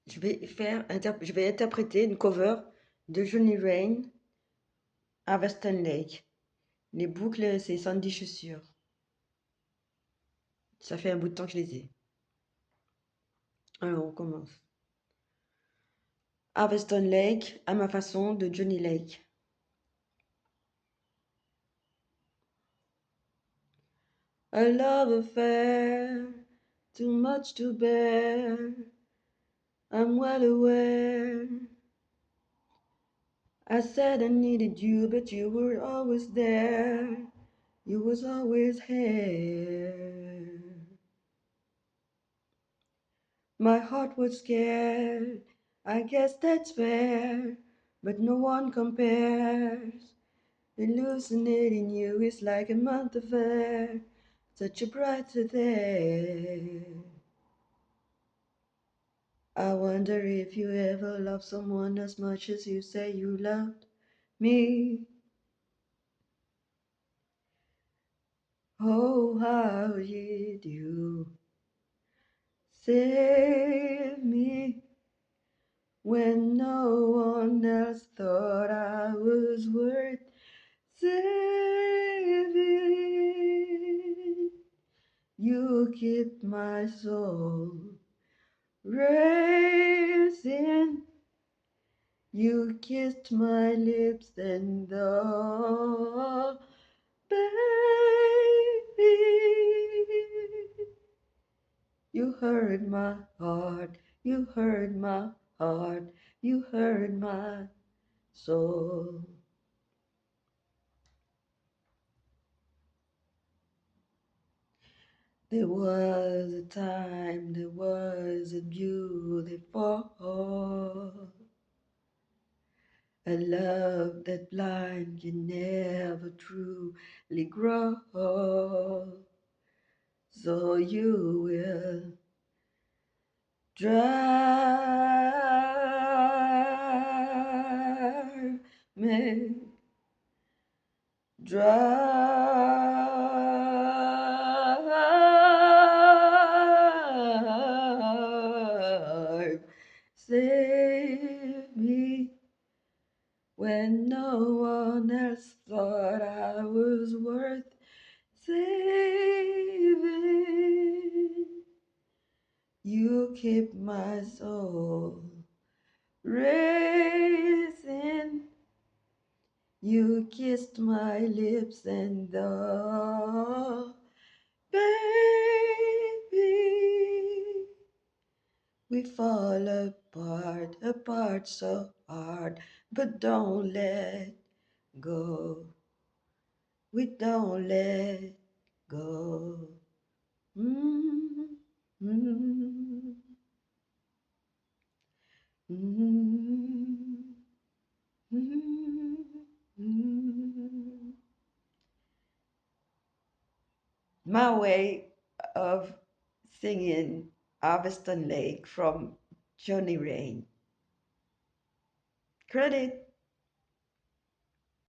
Je vais interpréter une cover de Johnny Rain à Western Lake. Les boucles, c'est Sandy Chaussures. Ça fait un bout de temps que je les ai. Alors, on commence. À Western Lake, à ma façon, de Johnny Lake. A love affair, too much to bear. I'm well aware. I said I needed you, but you were always there. You was always here. My heart was scared, I guess that's fair, but no one compares. Hallucinating you is like a month of air, such a bright day. I wonder if you ever loved someone as much as you say you loved me. Oh, how did you save me when no one else thought I was worth saving? You keep my soul racing. You kissed my lips and oh, baby, you heard my heart, you heard my heart, you heard my soul. There was a time, there was a beautiful, a love that blind can never truly grow. So you will drive me, drive, save me when no one else thought I was worth saving. You keep my soul racing. You kissed my lips and oh, baby, we fall apart, apart so hard, but don't let go. We don't let go. Mm-hmm. Mm-hmm. Mm-hmm. My way of singing Harveston Lake from Johnny Rain. Credit.